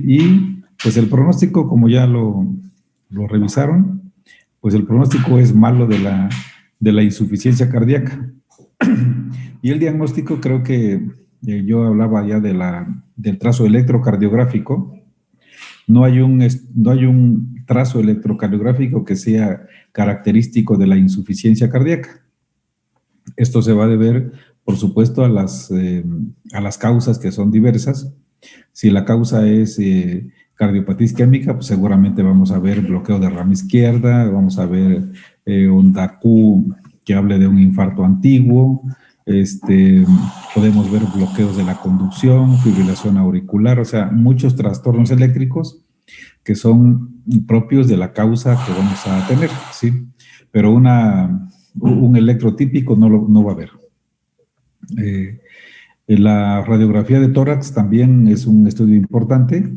Y pues el pronóstico, como ya lo revisaron, pues el pronóstico es malo de la insuficiencia cardíaca. Y el diagnóstico, creo que yo hablaba ya del trazo electrocardiográfico. No hay un trazo electrocardiográfico que sea característico de la insuficiencia cardíaca. Esto se va a deber, por supuesto, a las causas, que son diversas. Si la causa es cardiopatía isquémica, pues seguramente vamos a ver bloqueo de rama izquierda, vamos a ver un DAQ que hable de un infarto antiguo, podemos ver bloqueos de la conducción, fibrilación auricular, o sea, muchos trastornos eléctricos que son propios de la causa que vamos a tener, ¿sí? Pero un electrotípico no va a haber. La radiografía de tórax también es un estudio importante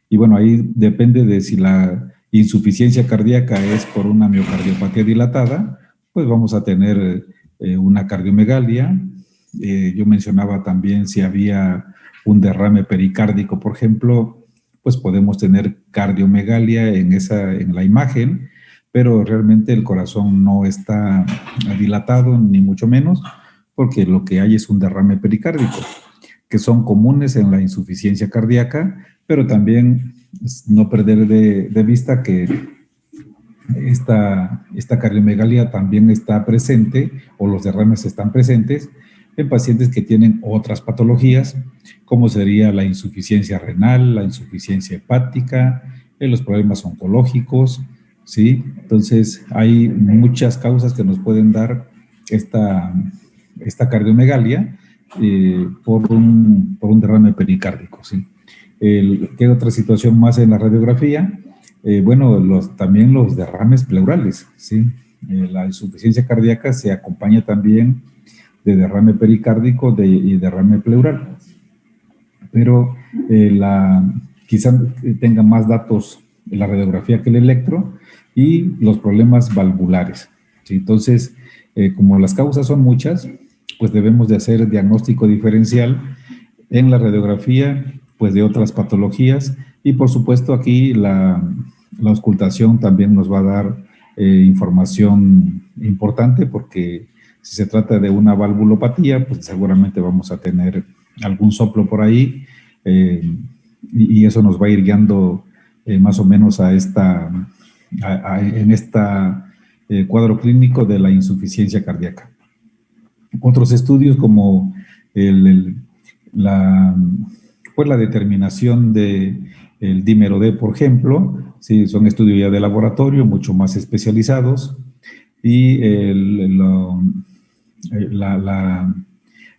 y bueno, ahí depende de si la insuficiencia cardíaca es por una miocardiopatía dilatada, pues vamos a tener una cardiomegalia. Yo mencionaba también si había un derrame pericárdico, por ejemplo, pues podemos tener cardiomegalia en la imagen, pero realmente el corazón no está dilatado, ni mucho menos, porque lo que hay es un derrame pericárdico, que son comunes en la insuficiencia cardíaca, pero también no perder de vista que esta cardiomegalia también está presente, o los derrames están presentes, en pacientes que tienen otras patologías, como sería la insuficiencia renal, la insuficiencia hepática, los problemas oncológicos, ¿sí? Entonces, hay muchas causas que nos pueden dar esta cardiomegalia por un derrame pericárdico, ¿sí? ¿Qué otra situación más en la radiografía? Bueno, también los derrames pleurales, ¿sí? La insuficiencia cardíaca se acompaña también de derrame pericárdico y derrame pleural. Pero quizá tenga más datos en la radiografía que el electro y los problemas valvulares, ¿sí? Entonces, como las causas son muchas, pues debemos de hacer diagnóstico diferencial en la radiografía, pues de otras patologías, y por supuesto aquí la auscultación también nos va a dar información importante, porque si se trata de una valvulopatía, pues seguramente vamos a tener algún soplo por ahí, y eso nos va a ir guiando más o menos en esta cuadro clínico de la insuficiencia cardíaca. Otros estudios como la determinación del dímero D, por ejemplo, sí, son estudios ya de laboratorio, mucho más especializados, y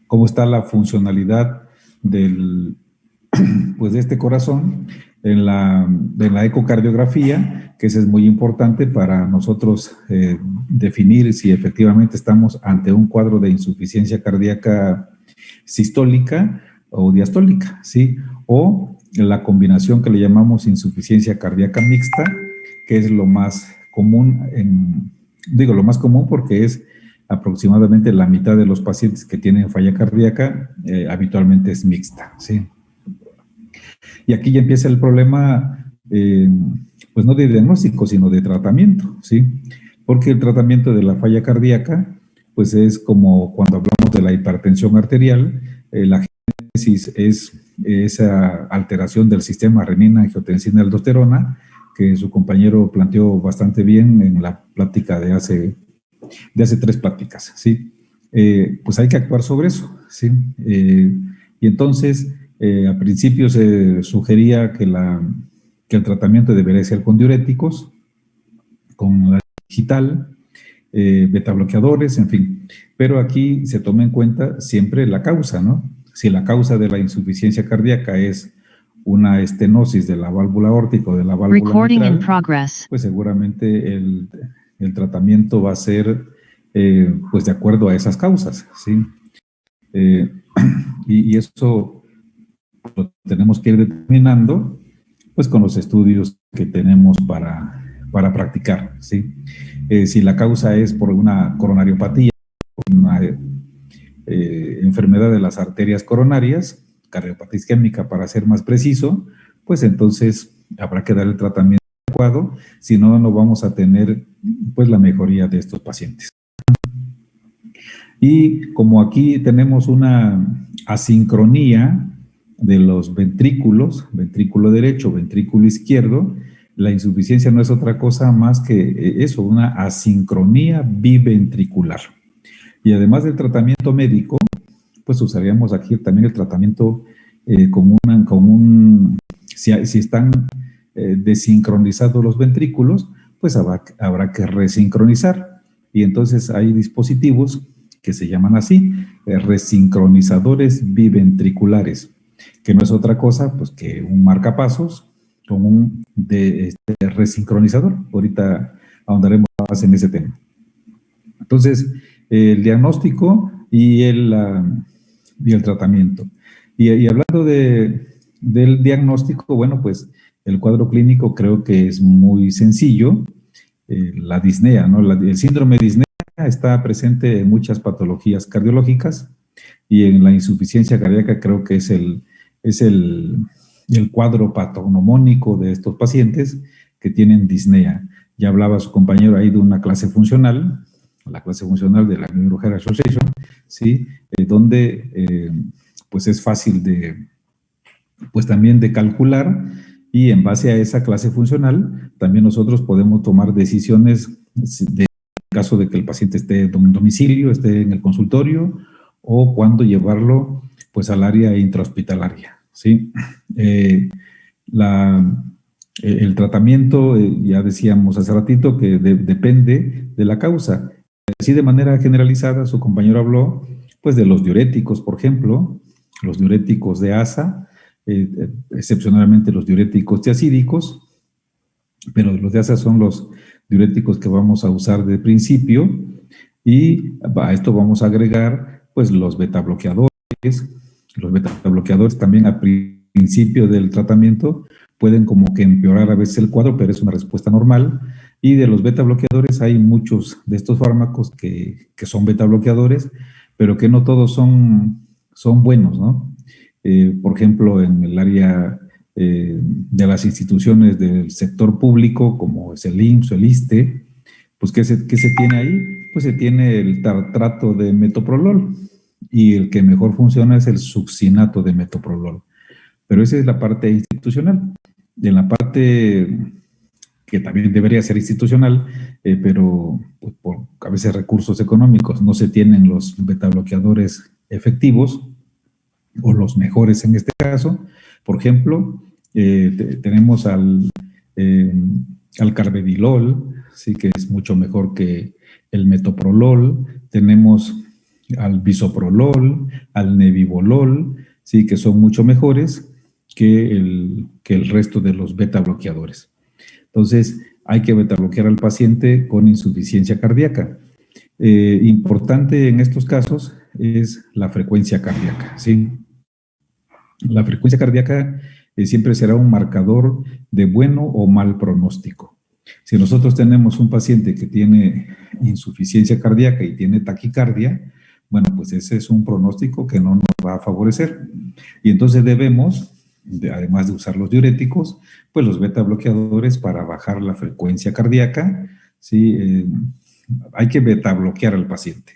cómo está la funcionalidad de este corazón en la ecocardiografía, que eso es muy importante para nosotros definir si efectivamente estamos ante un cuadro de insuficiencia cardíaca sistólica o diastólica, ¿sí? O la combinación que le llamamos insuficiencia cardíaca mixta, que es lo más común, lo más común porque es aproximadamente la mitad de los pacientes que tienen falla cardíaca, habitualmente es mixta, ¿sí? Y aquí ya empieza el problema, pues no de diagnóstico, sino de tratamiento, ¿sí? Porque el tratamiento de la falla cardíaca, pues es como cuando hablamos de la hipertensión arterial, la génesis es esa alteración del sistema renina-angiotensina-aldosterona, que su compañero planteó bastante bien en la plática de hace 3 pláticas, ¿sí? Pues hay que actuar sobre eso, ¿sí? Y entonces, al principio se sugería que el tratamiento debería ser con diuréticos, con la digital, betabloqueadores, en fin. Pero aquí se toma en cuenta siempre la causa, ¿no? Si la causa de la insuficiencia cardíaca es una estenosis de la válvula aórtica o de la válvula mitral, pues seguramente el tratamiento va a ser pues de acuerdo a esas causas, ¿sí? Y eso lo tenemos que ir determinando pues con los estudios que tenemos para practicar, ¿sí? Si la causa es por una coronariopatía, una enfermedad de las arterias coronarias, cardiopatía isquémica para ser más preciso, pues entonces habrá que dar el tratamiento adecuado, si no, no vamos a tener pues la mejoría de estos pacientes. Y como aquí tenemos una asincronía de los ventrículos, ventrículo derecho, ventrículo izquierdo, la insuficiencia no es otra cosa más que eso, una asincronía biventricular. Y además del tratamiento médico, pues usaríamos aquí también el tratamiento si están desincronizados los ventrículos, pues habrá que resincronizar. Y entonces hay dispositivos que se llaman así, resincronizadores biventriculares, que no es otra cosa pues que un marcapasos con un resincronizador. Ahorita ahondaremos más en ese tema. Entonces, el diagnóstico y el tratamiento. Y hablando del diagnóstico, bueno, pues el cuadro clínico creo que es muy sencillo. La disnea, ¿no? El síndrome de disnea está presente en muchas patologías cardiológicas y en la insuficiencia cardíaca creo que es el cuadro patognomónico de estos pacientes que tienen disnea. Ya hablaba su compañero ahí de una clase funcional, la clase funcional de la Neuroheart Association, ¿sí? Donde pues es fácil pues también de calcular, y en base a esa clase funcional también nosotros podemos tomar decisiones en caso de que el paciente esté en domicilio, esté en el consultorio, o cuándo llevarlo pues al área intrahospitalaria, ¿sí? El tratamiento, ya decíamos hace ratito que depende de la causa. Así de manera generalizada, su compañero habló pues de los diuréticos, por ejemplo, los diuréticos de ASA, excepcionalmente los diuréticos tiacídicos, pero los de ASA son los diuréticos que vamos a usar de principio, y a esto vamos a agregar pues los betabloqueadores. Los betabloqueadores también al principio del tratamiento pueden como que empeorar a veces el cuadro, pero es una respuesta normal. Y de los betabloqueadores hay muchos de estos fármacos que son betabloqueadores, pero que no todos son buenos, ¿no? Por ejemplo, en el área de las instituciones del sector público, como es el IMSS o el ISSSTE, pues ¿qué se tiene ahí? Pues se tiene el tartrato de metoprolol, y el que mejor funciona es el succinato de metoprolol. Pero esa es la parte institucional. Y en la parte que también debería ser institucional, pero pues, por a veces recursos económicos no se tienen los betabloqueadores efectivos, o los mejores en este caso. Por ejemplo, tenemos al carvedilol, sí, que es mucho mejor que el metoprolol. Tenemos al bisoprolol, al nebivolol, sí, que son mucho mejores que el resto de los betabloqueadores. Entonces, hay que betabloquear al paciente con insuficiencia cardíaca. Importante en estos casos es la frecuencia cardíaca, ¿sí? La frecuencia cardíaca siempre será un marcador de bueno o mal pronóstico. Si nosotros tenemos un paciente que tiene insuficiencia cardíaca y tiene taquicardia, bueno, pues ese es un pronóstico que no nos va a favorecer. Y entonces debemos, además de usar los diuréticos, pues los beta bloqueadores para bajar la frecuencia cardíaca, ¿sí? Hay que beta bloquear al paciente.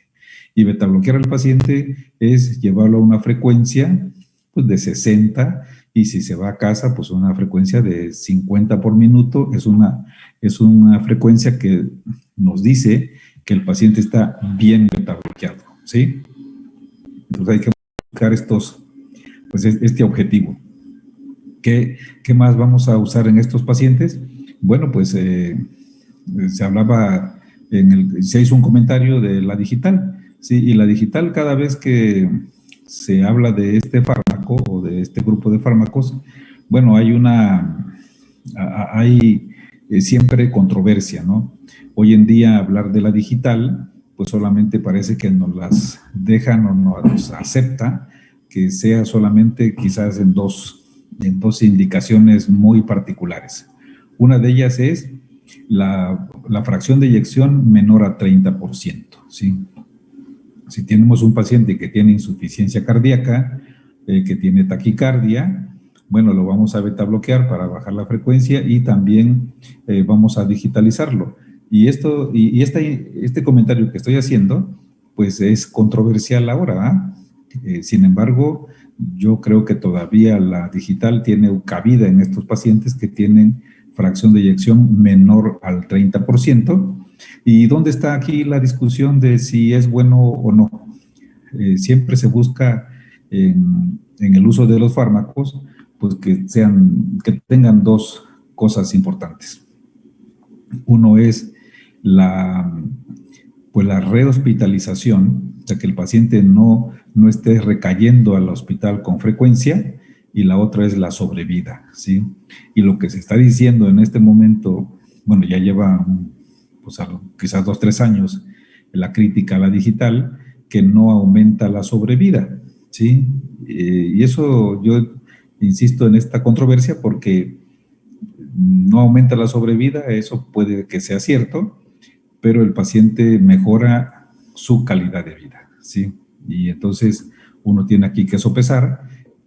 Y beta bloquear al paciente es llevarlo a una frecuencia pues, de 60, y si se va a casa, pues una frecuencia de 50 por minuto. Es una frecuencia que nos dice que el paciente está bien beta bloqueado, ¿sí? Entonces hay que buscar este objetivo. ¿Qué más vamos a usar en estos pacientes? Bueno, pues se hablaba, se hizo un comentario de la digital, ¿sí? Y la digital, cada vez que se habla de este fármaco o de este grupo de fármacos, bueno, hay siempre controversia, ¿no? Hoy en día hablar de la digital, pues solamente parece que nos las dejan o nos acepta que sea solamente quizás en dos indicaciones muy particulares. Una de ellas es la fracción de eyección menor a 30%, ¿sí? Si tenemos un paciente que tiene insuficiencia cardíaca, que tiene taquicardia, bueno, lo vamos a beta bloquear para bajar la frecuencia y también vamos a digitalizarlo. Y este comentario que estoy haciendo, pues es controversial ahora, ¿ah? Sin embargo, yo creo que todavía la digital tiene cabida en estos pacientes que tienen fracción de eyección menor al 30%. ¿Y dónde está aquí la discusión de si es bueno o no? Siempre se busca en el uso de los fármacos, pues que tengan dos cosas importantes. Uno es la rehospitalización, o sea, que el paciente no esté recayendo al hospital con frecuencia, y la otra es la sobrevida, ¿sí? Y lo que se está diciendo en este momento, bueno, ya lleva pues, quizás 2, 3 años la crítica a la digital, que no aumenta la sobrevida, ¿sí? Y eso yo insisto en esta controversia porque no aumenta la sobrevida, eso puede que sea cierto, pero el paciente mejora su calidad de vida, ¿sí? Y entonces uno tiene aquí que sopesar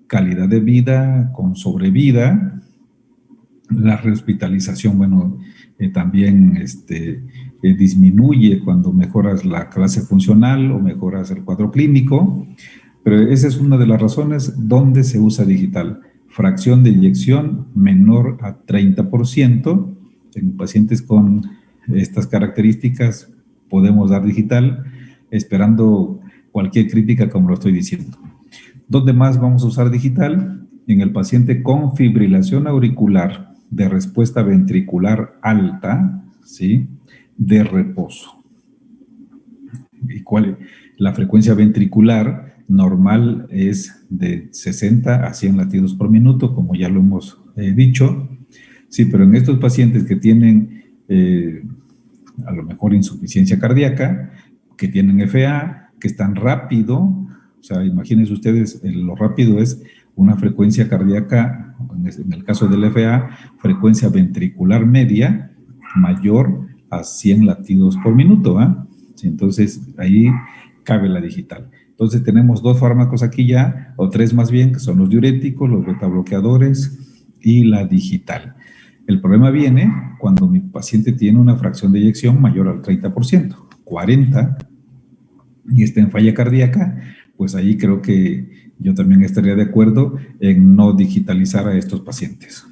calidad de vida con sobrevida. La rehospitalización, bueno, también disminuye cuando mejoras la clase funcional o mejoras el cuadro clínico, pero esa es una de las razones donde se usa digital. Fracción de eyección menor a 30%. En pacientes con estas características podemos dar digital, esperando cualquier crítica como lo estoy diciendo. ¿Dónde más vamos a usar digital? En el paciente con fibrilación auricular de respuesta ventricular alta, ¿sí? De reposo. ¿Y cuál? La frecuencia ventricular normal es de 60 a 100 latidos por minuto, como ya lo hemos dicho. Sí, pero en estos pacientes que tienen a lo mejor insuficiencia cardíaca, que tienen FA, que están rápido, o sea, imagínense ustedes, lo rápido es una frecuencia cardíaca, en el caso del FA, frecuencia ventricular media mayor a 100 latidos por minuto, ¿eh? Sí, entonces, ahí cabe la digital. Entonces, tenemos 2 fármacos aquí ya, o 3 más bien, que son los diuréticos, los betabloqueadores y la digital. El problema viene cuando mi paciente tiene una fracción de eyección mayor al 30%, 40%, y está en falla cardíaca, pues ahí creo que yo también estaría de acuerdo en no digitalizar a estos pacientes.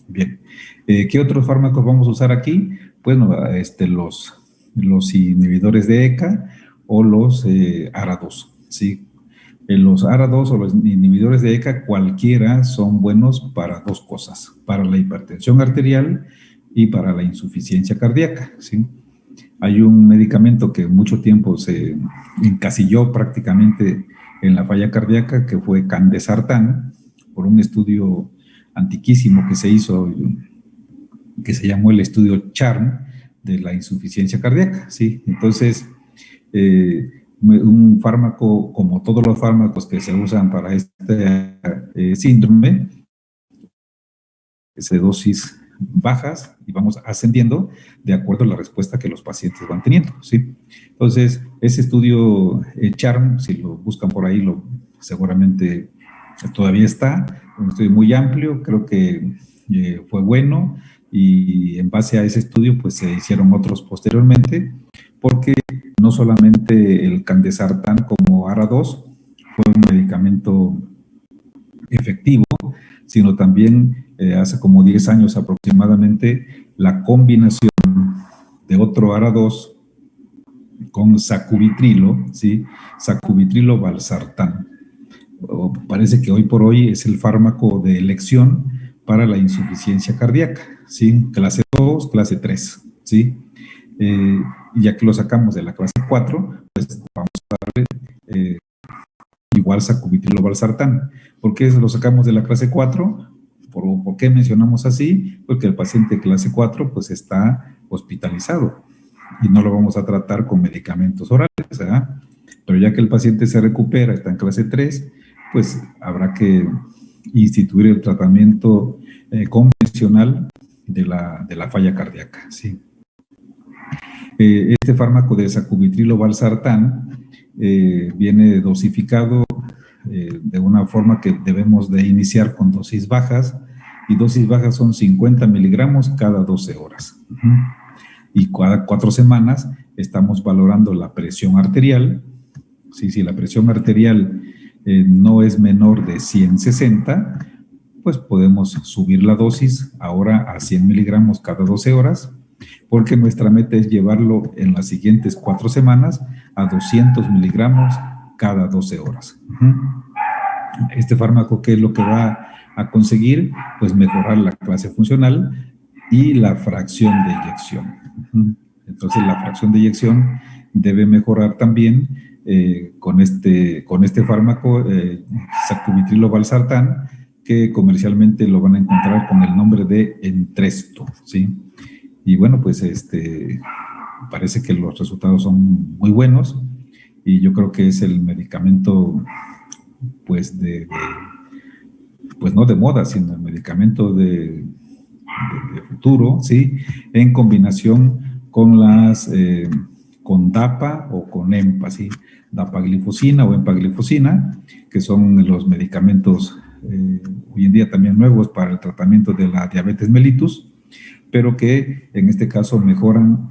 Bien. ¿Qué otros fármacos vamos a usar aquí? Bueno, los inhibidores de ECA o los ARA2, ¿sí? Los ARA2 o los inhibidores de ECA, cualquiera son buenos para 2 cosas, para la hipertensión arterial y para la insuficiencia cardíaca, ¿sí? Hay un medicamento que mucho tiempo se encasilló prácticamente en la falla cardíaca, que fue candesartán, por un estudio antiquísimo que se hizo, que se llamó el estudio CHARM de la insuficiencia cardíaca, ¿sí? Entonces, un fármaco, como todos los fármacos que se usan para este síndrome, es de dosis bajas y vamos ascendiendo de acuerdo a la respuesta que los pacientes van teniendo, ¿sí? Entonces, ese estudio CHARM, si lo buscan por ahí, seguramente todavía está, un estudio muy amplio, creo que fue bueno, y en base a ese estudio, pues se hicieron otros posteriormente, porque no solamente el candesartán como ARA2 fue un medicamento efectivo, sino también hace como 10 años aproximadamente la combinación de otro ARA2 con sacubitrilo, ¿sí? Sacubitrilo valsartán. Parece que hoy por hoy es el fármaco de elección para la insuficiencia cardíaca, ¿sí? Clase 2, clase 3, ¿sí? Ya que lo sacamos de la clase 4, pues vamos a darle igual sacubitrilo valsartán. ¿Por qué lo sacamos de la clase 4? ¿Por qué mencionamos así? Porque el paciente de clase 4 pues está hospitalizado y no lo vamos a tratar con medicamentos orales, ¿verdad? Pero ya que el paciente se recupera, está en clase 3, pues habrá que instituir el tratamiento convencional de la falla cardíaca, ¿sí? Este fármaco de sacubitrilo valsartán viene dosificado de una forma que debemos de iniciar con dosis bajas, y dosis bajas son 50 miligramos cada 12 horas. Y cada 4 semanas estamos valorando la presión arterial. Sí, si la presión arterial no es menor de 160, pues podemos subir la dosis ahora a 100 miligramos cada 12 horas, porque nuestra meta es llevarlo en las siguientes 4 semanas a 200 miligramos cada 12 horas. Este fármaco, ¿qué es lo que va a conseguir? Pues mejorar la clase funcional y la fracción de eyección. Entonces, la fracción de eyección debe mejorar también con este fármaco, sacubitrilo valsartán, que comercialmente lo van a encontrar con el nombre de Entresto, ¿sí? Y bueno, pues parece que los resultados son muy buenos, y yo creo que es el medicamento, pues, pues no de moda, sino el medicamento de futuro, ¿sí? En combinación con con DAPA o con EMPA, ¿sí? Dapaglifosina o empaglifosina, que son los medicamentos hoy en día también nuevos para el tratamiento de la diabetes mellitus, pero que en este caso mejoran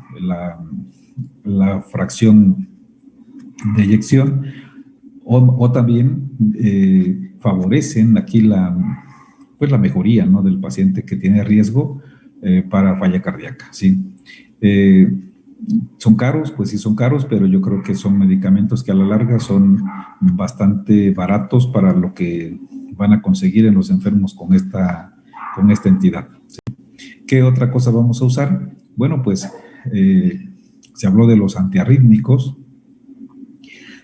la fracción de eyección, o también favorecen aquí pues la mejoría, ¿no?, del paciente que tiene riesgo para falla cardíaca, ¿sí? ¿Son caros? Pues sí son caros, pero yo creo que son medicamentos que a la larga son bastante baratos para lo que van a conseguir en los enfermos con esta entidad, ¿sí? ¿Qué otra cosa vamos a usar? Bueno, pues se habló de los antiarrítmicos,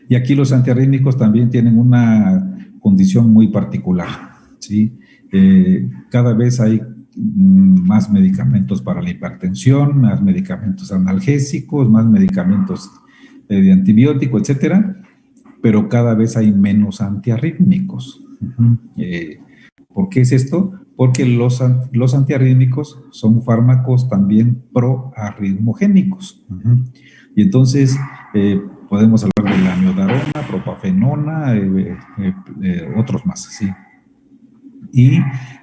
y aquí los antiarrítmicos también tienen una condición muy particular, ¿sí? Cada vez hay más medicamentos para la hipertensión, más medicamentos analgésicos, más medicamentos de antibiótico, etcétera, pero cada vez hay menos antiarrítmicos. ¿Por qué es esto? Porque los antiarrítmicos son fármacos también proarritmogénicos. Y entonces podemos hablar de la amiodarona, propafenona, otros más, ¿sí? Y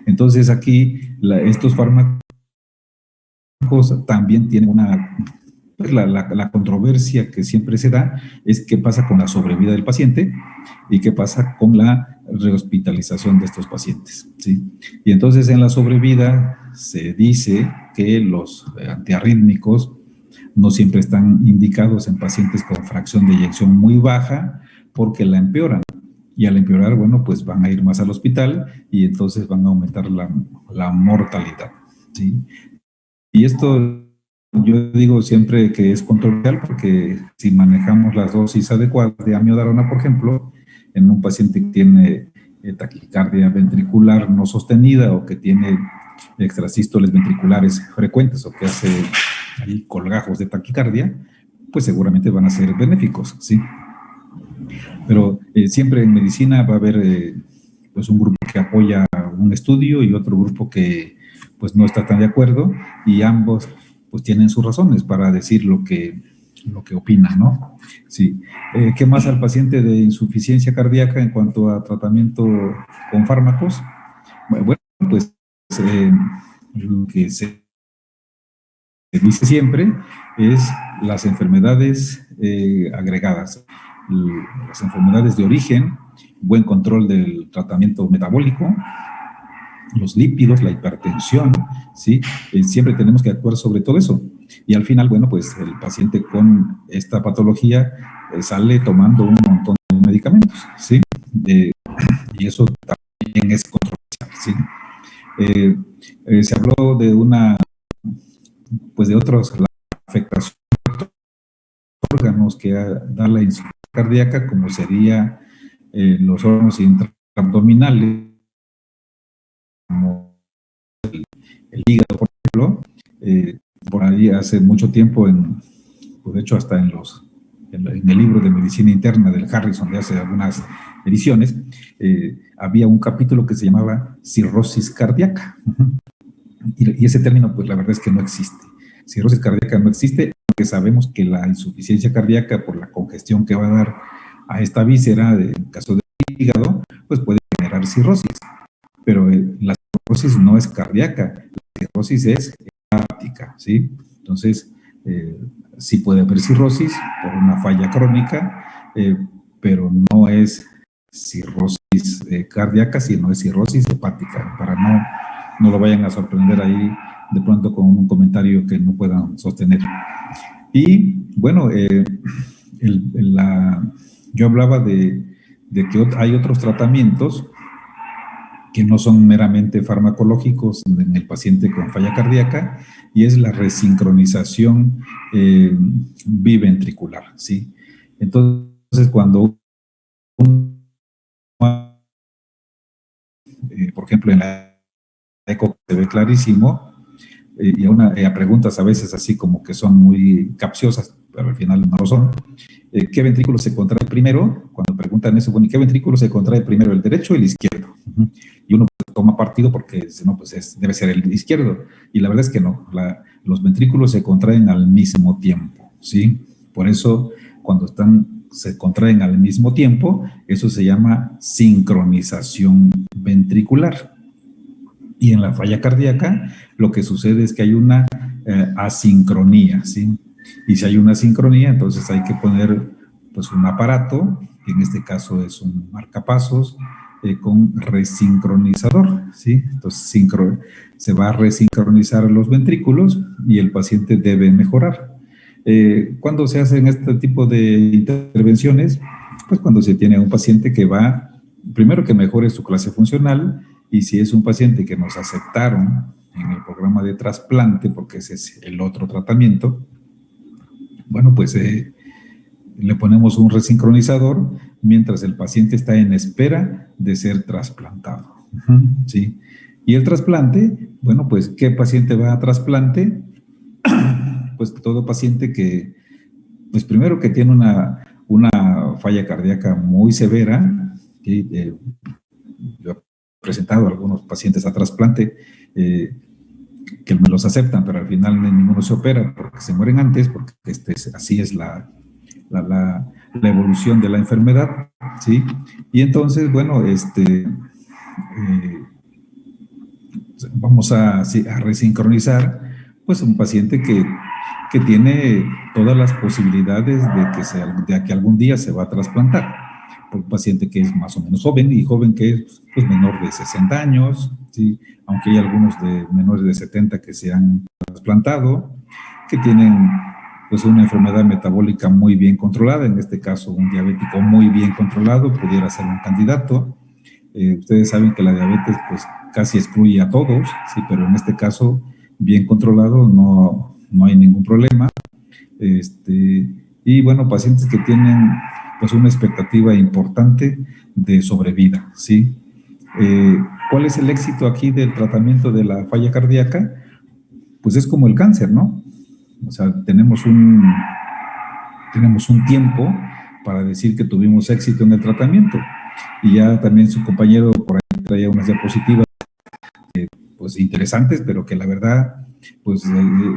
entonces aquí estos fármacos también tienen pues la controversia que siempre se da es qué pasa con la sobrevida del paciente y qué pasa con la rehospitalización de estos pacientes, ¿sí? Y entonces en la sobrevida se dice que los antiarrítmicos no siempre están indicados en pacientes con fracción de eyección muy baja, porque la empeoran. Y al empeorar, bueno, pues van a ir más al hospital y entonces van a aumentar la mortalidad, ¿sí? Y esto yo digo siempre que es controversial, porque si manejamos las dosis adecuadas de amiodarona, por ejemplo, en un paciente que tiene taquicardia ventricular no sostenida, o que tiene extrasístoles ventriculares frecuentes, o que hace ahí colgajos de taquicardia, pues seguramente van a ser benéficos, ¿sí? Pero siempre en medicina va a haber pues un grupo que apoya un estudio y otro grupo que pues no está tan de acuerdo, y ambos pues tienen sus razones para decir lo que opinan, ¿no? Sí. ¿Qué más al paciente de insuficiencia cardíaca en cuanto a tratamiento con fármacos? Bueno, pues lo que se dice siempre es las enfermedades agregadas, las enfermedades de origen, buen control del tratamiento metabólico, los lípidos, la hipertensión, ¿sí? Siempre tenemos que actuar sobre todo eso. Y al final, bueno, pues el paciente con esta patología sale tomando un montón de medicamentos, ¿sí? Y eso también es controversial, ¿sí? Se habló de pues de otras afectaciones de órganos que da la insuficiencia cardíaca, como sería los órganos intraabdominales, como el hígado, por ejemplo. Por ahí hace mucho tiempo, pues de hecho hasta en el libro de medicina interna del Harrison de hace algunas ediciones, había un capítulo que se llamaba cirrosis cardíaca. Y ese término, pues la verdad es que no existe. Cirrosis cardíaca no existe, porque sabemos que la insuficiencia cardíaca, por la congestión que va a dar a esta víscera, en caso del hígado, pues puede generar cirrosis. Pero la cirrosis no es cardíaca, la cirrosis es hepática, ¿sí? Entonces, sí puede haber cirrosis por una falla crónica, pero no es cirrosis cardíaca, sino es cirrosis hepática, para no lo vayan a sorprender ahí de pronto con un comentario que no puedan sostener. Y bueno, yo hablaba de que hay otros tratamientos que no son meramente farmacológicos en el paciente con falla cardíaca, y es la resincronización biventricular, ¿sí? Entonces, cuando por ejemplo, en la eco se ve clarísimo, y a preguntas a veces así como que son muy capciosas, pero al final no lo son. ¿Qué ventrículo se contrae primero? Cuando preguntan eso, bueno, ¿y qué ventrículo se contrae primero, el derecho o el izquierdo? Y uno toma partido porque no, pues debe ser el izquierdo. Y la verdad es que no, los ventrículos se contraen al mismo tiempo, ¿sí? Por eso, cuando se contraen al mismo tiempo, eso se llama sincronización ventricular. Y en la falla cardíaca, lo que sucede es que hay una asincronía, ¿sí? Y si hay una sincronía, entonces hay que poner pues un aparato, que en este caso es un marcapasos, con resincronizador, ¿sí? Entonces se va a resincronizar los ventrículos y el paciente debe mejorar. ¿Cuándo se hacen este tipo de intervenciones? Pues cuando se tiene un paciente que va, primero que mejore su clase funcional, y si es un paciente que nos aceptaron en el programa de trasplante, porque ese es el otro tratamiento, bueno, pues le ponemos un resincronizador mientras el paciente está en espera de ser trasplantado. ¿Sí? Y el trasplante, bueno, pues, ¿qué paciente va a trasplante? Pues todo paciente que, pues primero que tiene una falla cardíaca muy severa, ¿sí? Yo he presentado a algunos pacientes a trasplante que me los aceptan, pero al final ninguno se opera porque se mueren antes, porque así es la evolución de la enfermedad, ¿sí? Y entonces, bueno, vamos a resincronizar, pues, un paciente que tiene todas las posibilidades de que algún día se va a trasplantar. Por un paciente que es más o menos joven, y joven que es pues, menor de 60 años, ¿sí? Aunque hay algunos de menores de 70 que se han trasplantado, que tienen pues una enfermedad metabólica muy bien controlada, en este caso un diabético muy bien controlado pudiera ser un candidato. Ustedes saben que la diabetes pues casi excluye a todos, sí, pero en este caso bien controlado no hay ningún problema. Y bueno, pacientes que tienen pues una expectativa importante de sobrevida, ¿sí? ¿Cuál es el éxito aquí del tratamiento de la falla cardíaca? Pues es como el cáncer, ¿no? O sea, tenemos un tiempo para decir que tuvimos éxito en el tratamiento. Y ya también su compañero por ahí traía unas diapositivas pues interesantes, pero que la verdad pues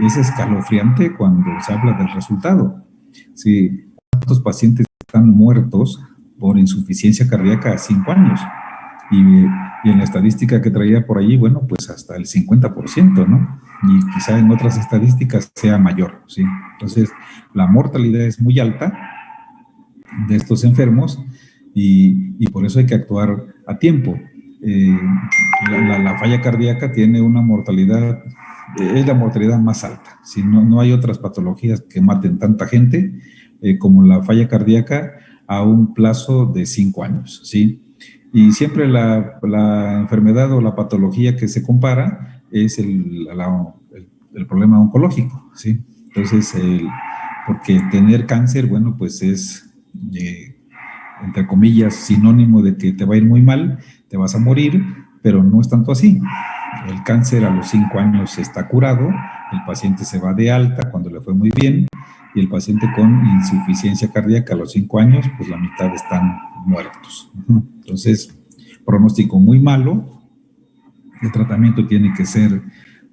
es escalofriante cuando se habla del resultado. Sí, ¿cuántos pacientes están muertos por insuficiencia cardíaca a 5 años? Y en la estadística que traía por allí, bueno, pues hasta el 50%, ¿no? Y quizá en otras estadísticas sea mayor, ¿sí? Entonces, la mortalidad es muy alta de estos enfermos y por eso hay que actuar a tiempo. La falla cardíaca tiene una mortalidad, es la mortalidad más alta. Si no hay otras patologías que maten tanta gente como la falla cardíaca a un plazo de 5 años, ¿sí? Y siempre la enfermedad o la patología que se compara es el problema oncológico, ¿sí? Entonces, porque tener cáncer, bueno, pues es, entre comillas, sinónimo de que te va a ir muy mal, te vas a morir, pero no es tanto así. El cáncer a los 5 años está curado, el paciente se va de alta cuando le fue muy bien, y el paciente con insuficiencia cardíaca a los 5 años, pues la mitad están muertos. Entonces, pronóstico muy malo. El tratamiento tiene que ser,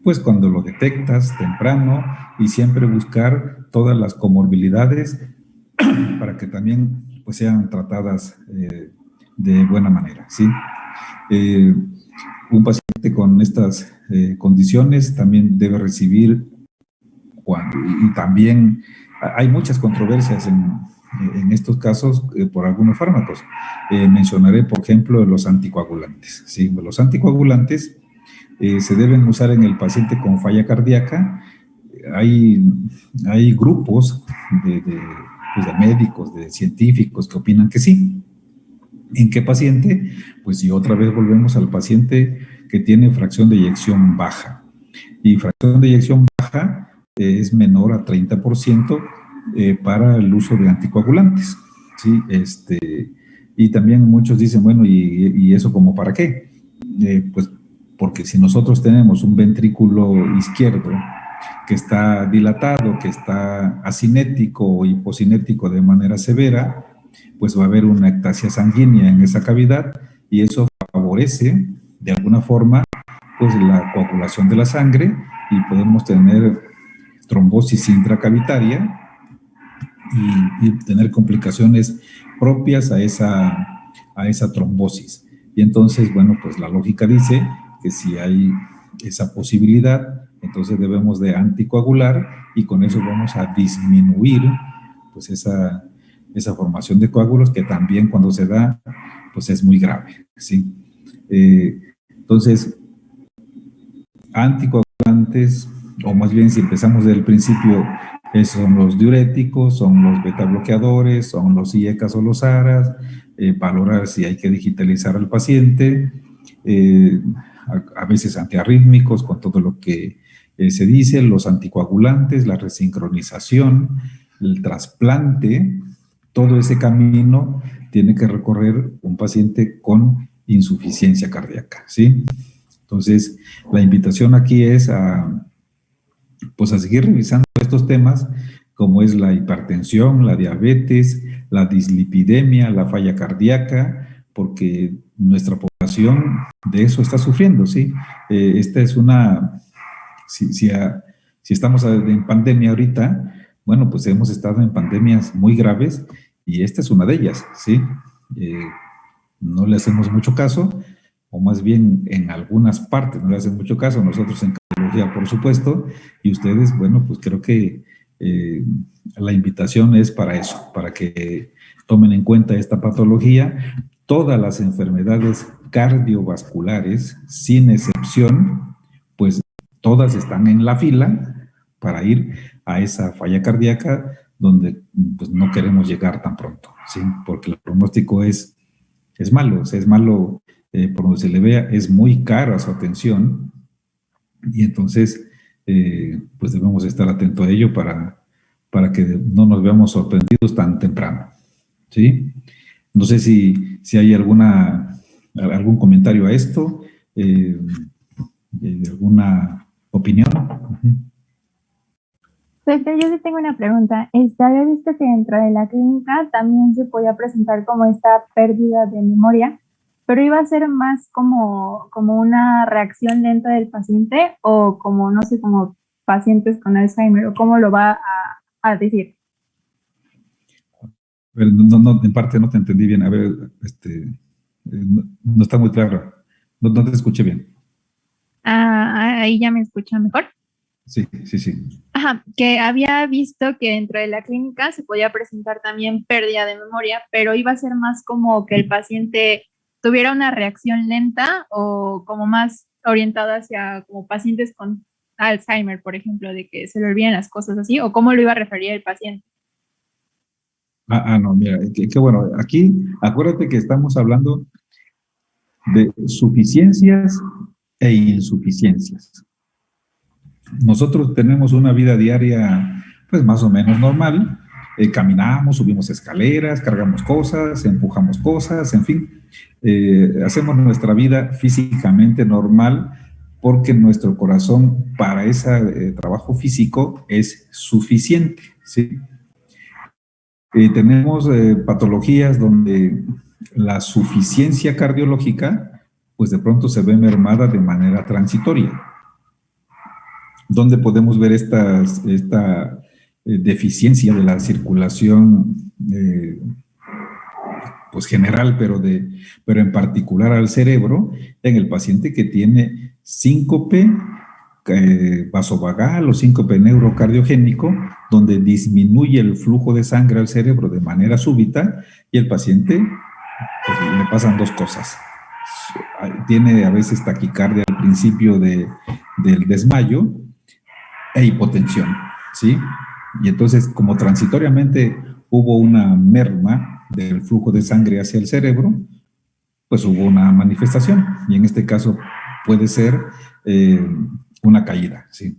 pues, cuando lo detectas temprano y siempre buscar todas las comorbilidades para que también pues, sean tratadas de buena manera, ¿sí? Un paciente con estas condiciones también debe recibir, y también hay muchas controversias en estos casos por algunos fármacos. Mencionaré, por ejemplo, los anticoagulantes, ¿sí? Los anticoagulantes se deben usar en el paciente con falla cardíaca. Hay grupos pues de médicos, de científicos que opinan que sí. ¿En qué paciente? Pues si otra vez volvemos al paciente que tiene fracción de eyección baja. Y fracción de eyección baja es menor a 30% para el uso de anticoagulantes, ¿sí? Y también muchos dicen, bueno, ¿y eso como para qué? Pues porque si nosotros tenemos un ventrículo izquierdo que está dilatado, que está asinético o hipocinético de manera severa, pues va a haber una ectasia sanguínea en esa cavidad y eso favorece de alguna forma pues la coagulación de la sangre y podemos tener trombosis intracavitaria y tener complicaciones propias a esa trombosis. Y entonces, bueno, pues la lógica dice que si hay esa posibilidad, entonces debemos de anticoagular y con eso vamos a disminuir pues esa formación de coágulos que también cuando se da, pues es muy grave, ¿sí? Entonces, anticoagulantes, o más bien si empezamos desde el principio, son los diuréticos, son los betabloqueadores, son los IECAs o los ARAs, valorar si hay que digitalizar al paciente, a veces antiarrítmicos con todo lo que se dice, los anticoagulantes, la resincronización, el trasplante, todo ese camino tiene que recorrer un paciente con insuficiencia cardíaca, ¿sí? Entonces, la invitación aquí es pues a seguir revisando estos temas, como es la hipertensión, la diabetes, la dislipidemia, la falla cardíaca, porque nuestra población de eso está sufriendo, ¿sí? Esta es si estamos en pandemia ahorita, bueno, pues hemos estado en pandemias muy graves y esta es una de ellas, ¿sí? Eh, no le hacemos mucho caso, o más bien en algunas partes no le hacen mucho caso, nosotros en cardiología, por supuesto, y ustedes, bueno, pues creo que la invitación es para eso, para que tomen en cuenta esta patología. Todas las enfermedades cardiovasculares, sin excepción, pues todas están en la fila para ir a esa falla cardíaca donde pues, no queremos llegar tan pronto, ¿sí? Porque el pronóstico es malo, o sea, es malo por donde se le vea, es muy cara su atención y entonces pues debemos estar atentos a ello para que no nos veamos sorprendidos tan temprano, ¿sí? No sé si hay algún comentario a esto, alguna opinión. Doctor, yo sí tengo una pregunta. Había visto que dentro de la clínica también se podía presentar como esta pérdida de memoria, pero iba a ser más como una reacción lenta del paciente o como, no sé, como pacientes con Alzheimer o cómo lo va a decir. No, en parte no te entendí bien. A ver, no está muy claro. No te escuché bien. Ahí ya me escucha mejor. Sí, sí, sí. Ajá, que había visto que dentro de la clínica se podía presentar también pérdida de memoria, pero iba a ser más como que el paciente tuviera una reacción lenta o como más orientada hacia como pacientes con Alzheimer, por ejemplo, de que se le olviden las cosas así, o cómo lo iba a referir el paciente. No, mira, qué bueno. Aquí, acuérdate que estamos hablando de suficiencias e insuficiencias. Nosotros tenemos una vida diaria, pues más o menos normal. Caminamos, subimos escaleras, cargamos cosas, empujamos cosas, en fin. Hacemos nuestra vida físicamente normal porque nuestro corazón para ese trabajo físico es suficiente, ¿sí? Tenemos patologías donde la suficiencia cardiológica, pues de pronto se ve mermada de manera transitoria. ¿Dónde podemos ver esta deficiencia de la circulación pues general, pero en particular al cerebro, en el paciente que tiene síncope vasovagal o síncope neurocardiogénico, donde disminuye el flujo de sangre al cerebro de manera súbita y el paciente, pues, le pasan dos cosas. Tiene a veces taquicardia al principio del desmayo e hipotensión, ¿sí? Y entonces, como transitoriamente hubo una merma del flujo de sangre hacia el cerebro, pues hubo una manifestación, y en este caso puede ser una caída, ¿sí?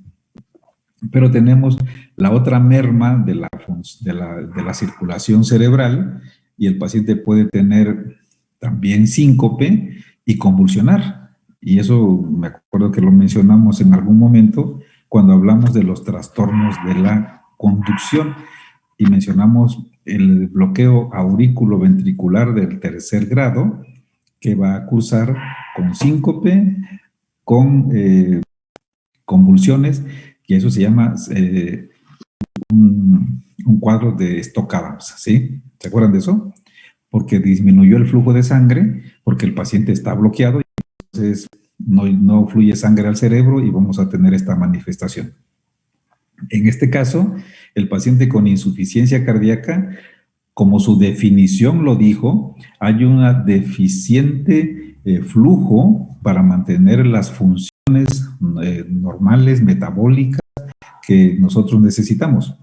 Pero tenemos la otra merma de la circulación cerebral, y el paciente puede tener también síncope y convulsionar. Y eso me acuerdo que lo mencionamos en algún momento cuando hablamos de los trastornos de la conducción y mencionamos el bloqueo aurículo-ventricular del tercer grado, que va a cursar con síncope, con convulsiones, y eso se llama un cuadro de Stokes-Adams, ¿sí? ¿Se acuerdan de eso? Porque disminuyó el flujo de sangre, porque el paciente está bloqueado, y entonces no fluye sangre al cerebro y vamos a tener esta manifestación. En este caso, el paciente con insuficiencia cardíaca, como su definición lo dijo, hay una deficiente flujo para mantener las funciones normales, metabólicas, que nosotros necesitamos.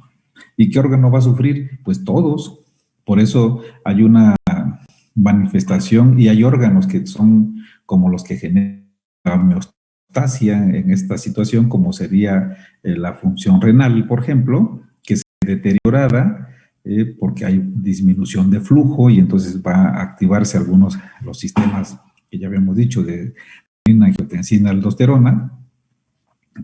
¿Y qué órgano va a sufrir? Pues todos. Por eso hay una manifestación y hay órganos que son como los que generan homeostasia en esta situación, como sería la función renal, por ejemplo, que se deteriorada porque hay disminución de flujo y entonces va a activarse los sistemas que ya habíamos dicho de angiotensina, aldosterona,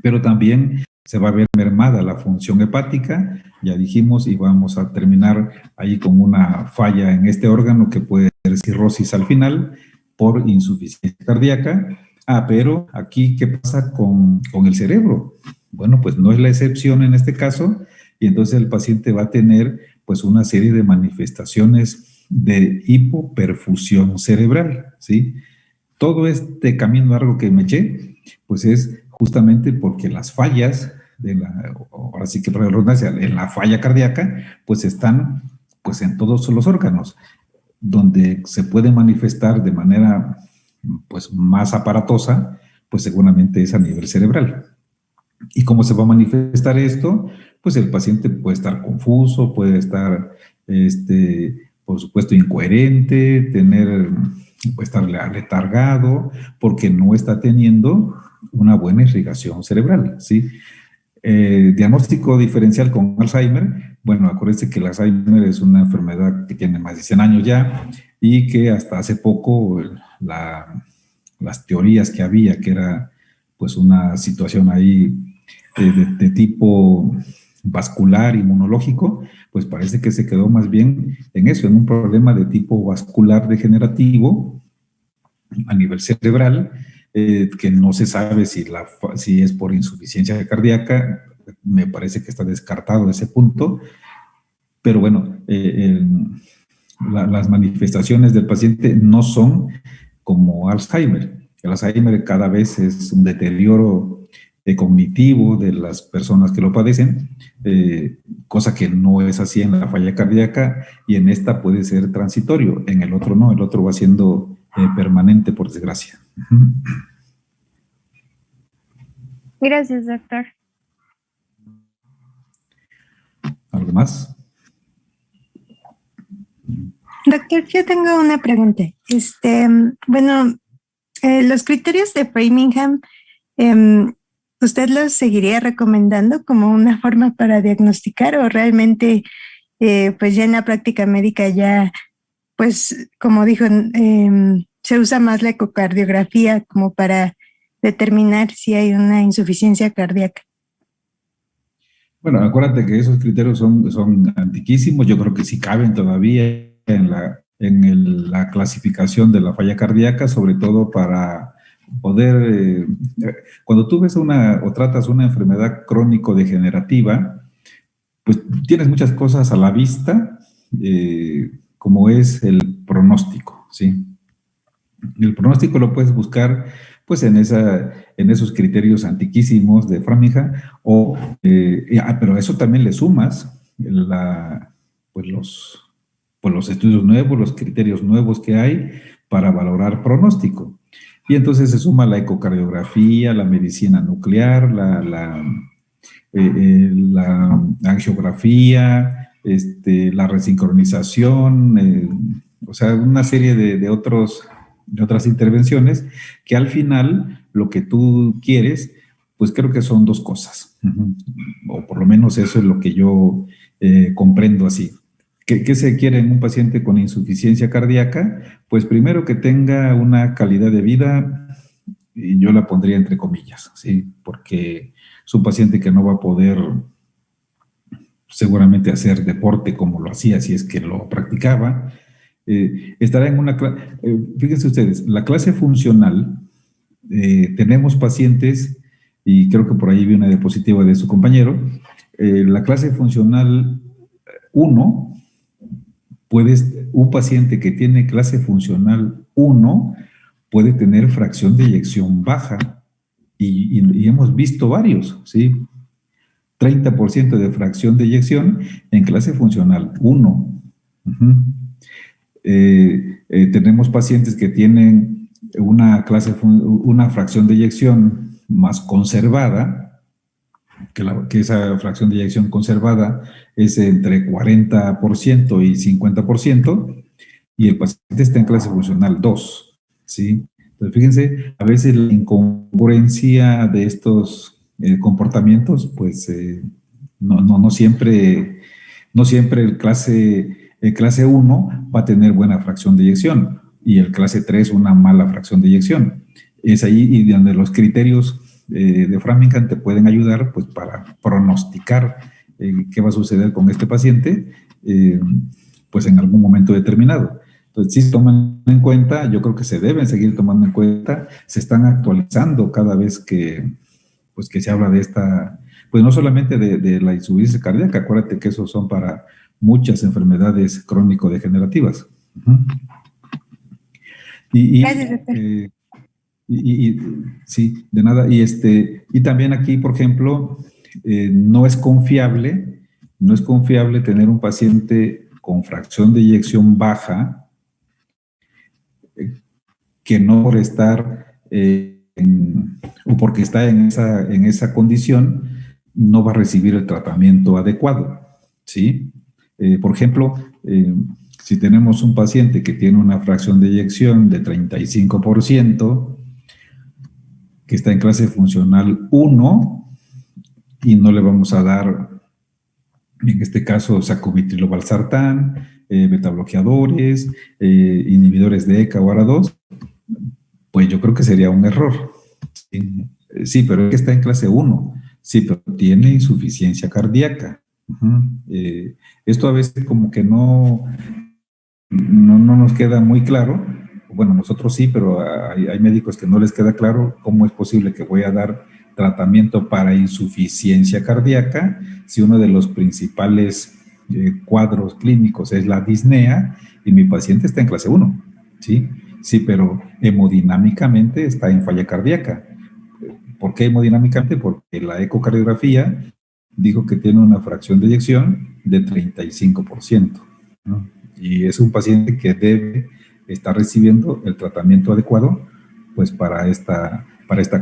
pero también se va a ver mermada la función hepática, ya dijimos, y vamos a terminar ahí con una falla en este órgano que puede ser cirrosis al final por insuficiencia cardíaca. Pero aquí, ¿qué pasa con el cerebro? Bueno, pues no es la excepción en este caso, y entonces el paciente va a tener pues una serie de manifestaciones de hipoperfusión cerebral, ¿sí? Todo este camino largo que me eché, pues es justamente porque las fallas, ahora sí que para la redundancia, en la falla cardíaca, pues están pues en todos los órganos, donde se puede manifestar de manera pues más aparatosa, pues seguramente es a nivel cerebral. ¿Y cómo se va a manifestar esto? Pues el paciente puede estar confuso, puede estar, por supuesto, incoherente, puede estar letargado, porque no está teniendo una buena irrigación cerebral, ¿sí? Diagnóstico diferencial con Alzheimer. Bueno, acuérdense que el Alzheimer es una enfermedad que tiene más de 100 años ya y que hasta hace poco las teorías que había, que era pues una situación ahí de tipo vascular, inmunológico, pues parece que se quedó más bien en eso, en un problema de tipo vascular degenerativo a nivel cerebral, que no se sabe si es por insuficiencia cardíaca. Me parece que está descartado ese punto, pero bueno, las manifestaciones del paciente no son como Alzheimer. El Alzheimer cada vez es un deterioro cognitivo de las personas que lo padecen, cosa que no es así en la falla cardíaca, y en esta puede ser transitorio, en el otro no, el otro va siendo permanente, por desgracia. Gracias, doctor. ¿Algo más? Doctor, yo tengo una pregunta. Bueno, los criterios de Framingham, ¿usted los seguiría recomendando como una forma para diagnosticar o realmente, pues ya en la práctica médica ya, pues como dijo, se usa más la ecocardiografía como para determinar si hay una insuficiencia cardíaca? Bueno, acuérdate que esos criterios son antiquísimos. Yo creo que sí caben todavía en la clasificación de la falla cardíaca, sobre todo para poder, cuando tú ves o tratas una enfermedad crónico-degenerativa, pues tienes muchas cosas a la vista, como es el pronóstico, ¿sí? El pronóstico lo puedes buscar pues en esos criterios antiquísimos de Framingham, pero a eso también le sumas pues los estudios nuevos, los criterios nuevos que hay para valorar pronóstico. Y entonces se suma la ecocardiografía, la medicina nuclear, la angiografía, la resincronización, o sea, una serie de otras intervenciones que al final lo que tú quieres, pues creo que son dos cosas, o por lo menos eso es lo que yo comprendo así. ¿Qué se quiere en un paciente con insuficiencia cardíaca? Pues primero que tenga una calidad de vida, y yo la pondría entre comillas, ¿sí? Porque es un paciente que no va a poder seguramente hacer deporte como lo hacía si es que lo practicaba. Estará en una clase, fíjense ustedes, la clase funcional, tenemos pacientes, y creo que por ahí vi una diapositiva de su compañero, la clase funcional 1, un paciente que tiene clase funcional 1 puede tener fracción de eyección baja, y hemos visto varios, ¿sí? 30% de fracción de eyección en clase funcional 1. Tenemos pacientes que tienen una fracción de eyección más conservada, que esa fracción de eyección conservada es entre 40% y 50%, y el paciente está en clase funcional 2, ¿sí? Entonces, fíjense, a veces la incongruencia de estos comportamientos, pues no siempre el clase 1 va a tener buena fracción de eyección y el clase 3 una mala fracción de eyección. Es ahí y donde los criterios de Framingham te pueden ayudar pues para pronosticar qué va a suceder con este paciente pues en algún momento determinado. Entonces, sí se toman en cuenta, yo creo que se deben seguir tomando en cuenta, se están actualizando cada vez que se habla de esta, pues no solamente de la insuficiencia cardíaca, acuérdate que esos son para muchas enfermedades crónico-degenerativas. Gracias, doctor. Sí, de nada. Y también aquí, por ejemplo, no es confiable tener un paciente con fracción de eyección baja que no por estar o porque está en esa condición no va a recibir el tratamiento adecuado, ¿sí? Por ejemplo, si tenemos un paciente que tiene una fracción de eyección de 35%, que está en clase funcional 1 y no le vamos a dar, en este caso, sacubitrilo/valsartán, betabloqueadores, inhibidores de ECA o ARA2, pues yo creo que sería un error. Sí, pero es que está en clase 1. Sí, pero tiene insuficiencia cardíaca. Esto a veces como que no nos queda muy claro. Bueno, nosotros sí, pero hay médicos que no les queda claro cómo es posible que voy a dar tratamiento para insuficiencia cardíaca si uno de los principales cuadros clínicos es la disnea y mi paciente está en clase 1, ¿sí? Sí, pero hemodinámicamente está en falla cardíaca. ¿Por qué hemodinámicamente? Porque la ecocardiografía dijo que tiene una fracción de eyección de 35%, ¿no? Y es un paciente que debe estar recibiendo el tratamiento adecuado pues para esta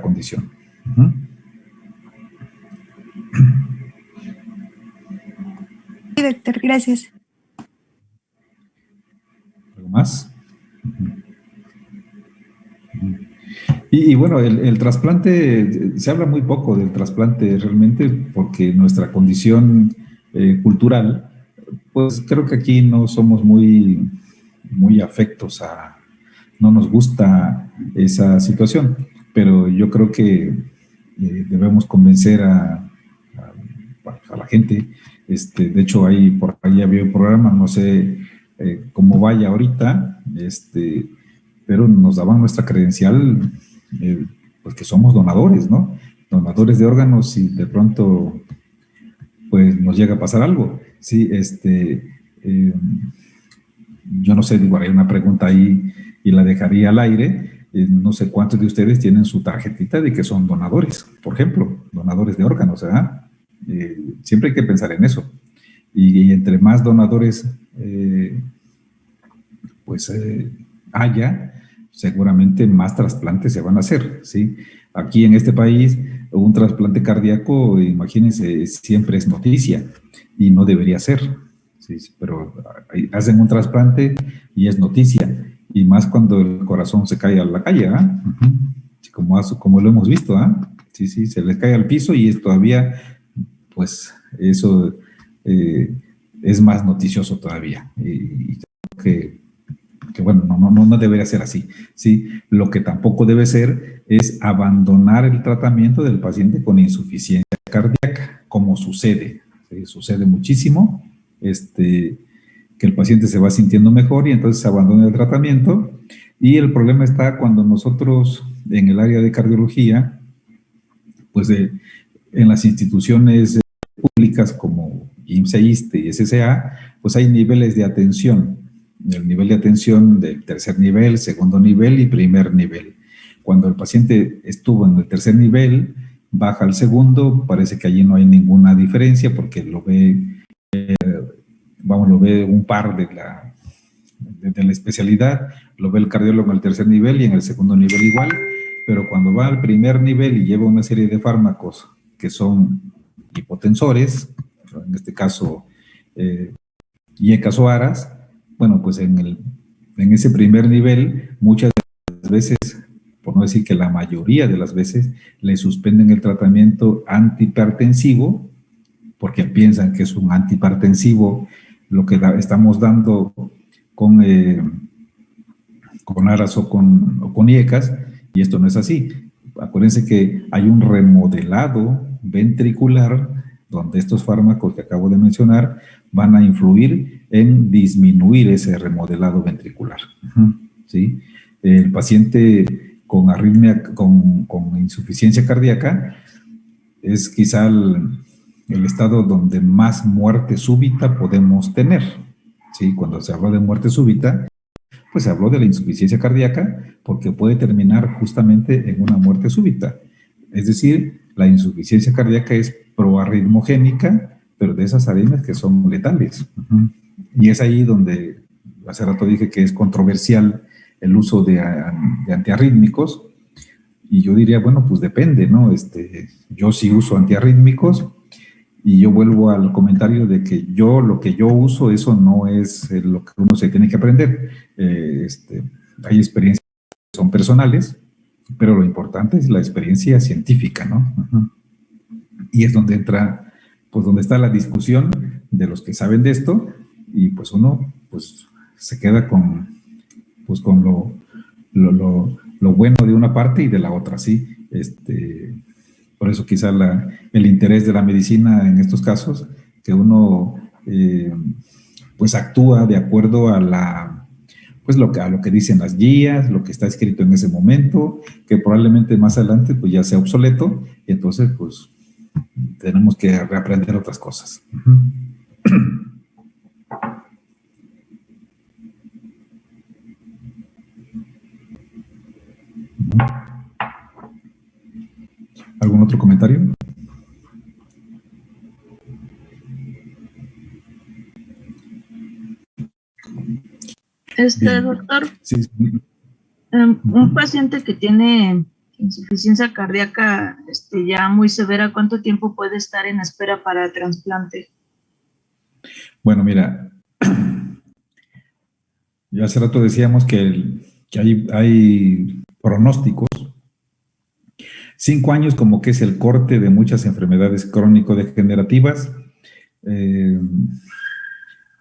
condición. Sí, doctor, gracias. ¿Algo más? Y bueno, el trasplante, se habla muy poco del trasplante realmente porque nuestra condición cultural, pues creo que aquí no somos muy afectos no nos gusta esa situación, pero yo creo que debemos convencer a la gente. De hecho, por ahí había un programa, no sé cómo vaya ahorita, pero nos daban nuestra credencial, pues que somos donadores, ¿no? Donadores de órganos y de pronto, pues nos llega a pasar algo, ¿sí? yo no sé, digo, hay una pregunta ahí y la dejaría al aire. No sé cuántos de ustedes tienen su tarjetita de que son donadores, por ejemplo, donadores de órganos, ¿verdad? Siempre hay que pensar en eso. Y entre más donadores haya, seguramente más trasplantes se van a hacer, ¿sí? Aquí en este país, un trasplante cardíaco, imagínense, siempre es noticia y no debería ser, ¿sí? Pero hacen un trasplante y es noticia, y más cuando el corazón se cae a la calle, ¿ah? Sí, como lo hemos visto, ¿ah? Sí, se les cae al piso y es todavía, pues, eso es más noticioso todavía. Y creo que bueno, no debería ser así, ¿sí? Lo que tampoco debe ser es abandonar el tratamiento del paciente con insuficiencia cardíaca, como sucede, ¿sí? Sucede muchísimo, que el paciente se va sintiendo mejor y entonces se abandona el tratamiento, y el problema está cuando nosotros en el área de cardiología, pues en las instituciones públicas como IMSS, ISSSTE y SSA, pues hay niveles de atención. El nivel de atención del tercer nivel, segundo nivel y primer nivel. Cuando el paciente estuvo en el tercer nivel, baja al segundo, parece que allí no hay ninguna diferencia porque lo ve un par de la especialidad, lo ve el cardiólogo en el tercer nivel y en el segundo nivel igual, pero cuando va al primer nivel y lleva una serie de fármacos que son hipotensores, en este caso IECAS o ARAS, bueno, pues en ese primer nivel, muchas de las veces, por no decir que la mayoría de las veces, le suspenden el tratamiento antihipertensivo porque piensan que es un antihipertensivo lo que estamos dando con ARAS o con IECAS, y esto no es así. Acuérdense que hay un remodelado ventricular donde estos fármacos que acabo de mencionar van a influir en disminuir ese remodelado ventricular. ¿Sí? El paciente con arritmia, con insuficiencia cardíaca, es quizá el estado donde más muerte súbita podemos tener. ¿Sí? Cuando se habló de muerte súbita, pues se habló de la insuficiencia cardíaca porque puede terminar justamente en una muerte súbita. Es decir, la insuficiencia cardíaca es proarritmogénica, pero de esas arritmias que son letales. Y es ahí donde hace rato dije que es controversial el uso de antiarrítmicos, y yo diría, bueno, pues depende, ¿no? Yo sí uso antiarrítmicos, y yo vuelvo al comentario de que lo que yo uso, eso no es lo que uno se tiene que aprender. Hay experiencias que son personales, pero lo importante es la experiencia científica, ¿no? Y es donde entra, pues donde está la discusión de los que saben de esto, y pues uno, pues se queda con lo bueno de una parte y de la otra, ¿sí? Por eso quizá el interés de la medicina en estos casos, que uno pues actúa de acuerdo a lo que dicen las guías, lo que está escrito en ese momento, que probablemente más adelante pues ya sea obsoleto, y entonces pues tenemos que reaprender otras cosas. ¿Algún otro comentario? Doctor, sí. Un paciente que tiene insuficiencia cardíaca ya muy severa, ¿cuánto tiempo puede estar en espera para trasplante? Bueno, mira, ya hace rato decíamos que hay pronósticos. 5 años como que es el corte de muchas enfermedades crónico-degenerativas.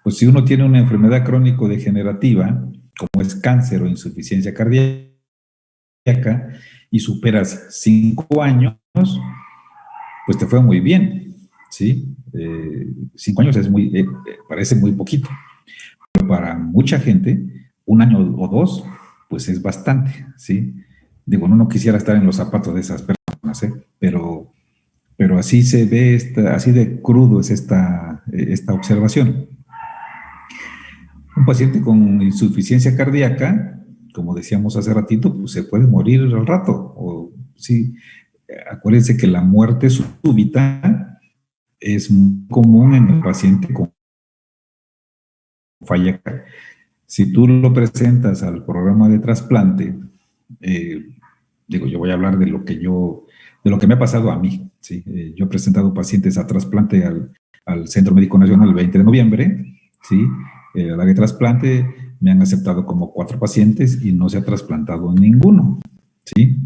Pues si uno tiene una enfermedad crónico-degenerativa, como es cáncer o insuficiencia cardíaca, y superas 5 años, pues te fue muy bien, ¿sí? 5 años parece muy poquito, pero para mucha gente, 1 año o 2, pues es bastante, ¿sí? Digo, uno no quisiera estar en los zapatos de esas personas, ¿eh? Pero así se ve, así de crudo es esta observación. Un paciente con insuficiencia cardíaca, como decíamos hace ratito, pues se puede morir al rato. O, sí, acuérdense que la muerte súbita es muy común en el paciente con falla cardíaca. Si tú lo presentas al programa de trasplante, yo voy a hablar de lo que me ha pasado a mí. ¿Sí? Yo he presentado pacientes a trasplante al Centro Médico Nacional el 20 de noviembre, ¿sí? A la de trasplante me han aceptado como 4 pacientes y no se ha trasplantado ninguno, ¿sí?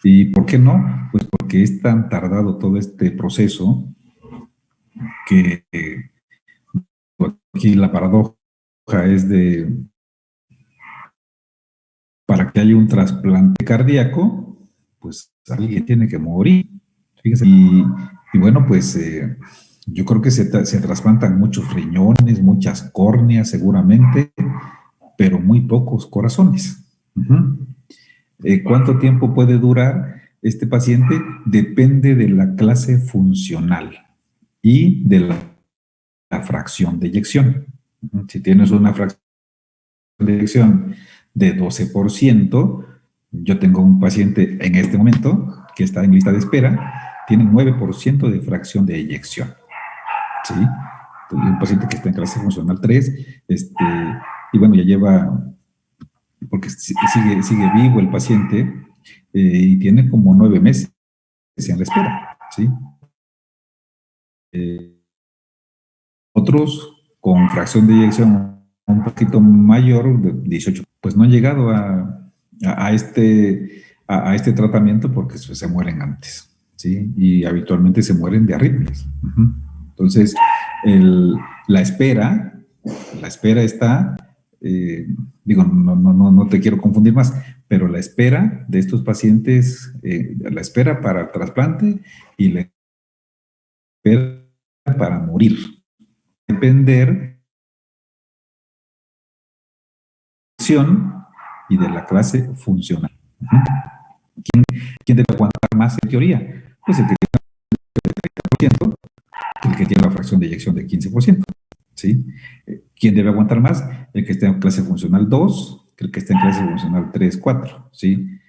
¿Y por qué no? Pues porque es tan tardado todo este proceso que aquí la paradoja es para que haya un trasplante cardíaco, pues alguien tiene que morir. Fíjese. Y bueno, pues yo creo que se trasplantan muchos riñones, muchas córneas seguramente, pero muy pocos corazones. ¿Cuánto tiempo puede durar este paciente? Depende de la clase funcional y de la fracción de eyección. Si tienes una fracción de eyección de 12%, yo tengo un paciente en este momento que está en lista de espera, tiene 9% de fracción de eyección. ¿Sí? Un paciente que está en clase funcional 3, y bueno, ya lleva, porque sigue vivo el paciente, y tiene como 9 meses en la espera, ¿sí? Otros con fracción de eyección un poquito mayor, de 18, pues no han llegado a este tratamiento porque se mueren antes, ¿sí? Y habitualmente se mueren de arritmias. Entonces, la espera está, no te quiero confundir más, pero la espera de estos pacientes, la espera para el trasplante y la espera para morir, depender y de la clase funcional. ¿Quién debe aguantar más en teoría? Pues el que tiene el 30%, el que tiene la fracción de eyección de 15%. ¿Sí? ¿Quién debe aguantar más? El que esté en clase funcional 2, que el que esté en clase funcional 3, 4. ¿Sí?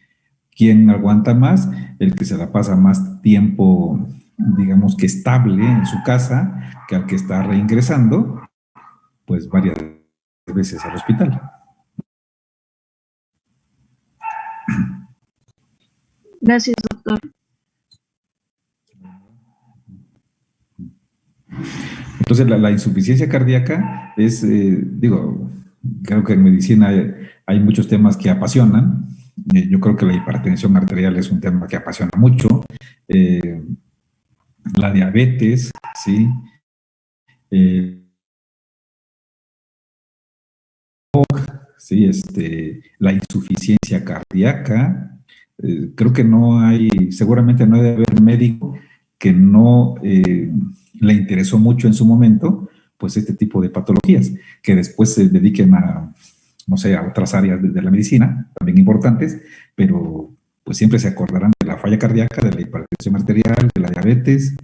¿Quién aguanta más? El que se la pasa más tiempo, digamos que estable en su casa, que al que está reingresando, pues varias veces al hospital. Gracias, doctor. Entonces, la insuficiencia cardíaca es, creo que en medicina hay muchos temas que apasionan. Yo creo que la hipertensión arterial es un tema que apasiona mucho. La diabetes, ¿sí? Sí, la insuficiencia cardíaca. Creo que seguramente no debe haber médico que no le interesó mucho en su momento, pues este tipo de patologías, que después se dediquen a, no sé, a otras áreas de la medicina, también importantes, pero pues siempre se acordarán de la falla cardíaca, de la hipertensión arterial, de la diabetes,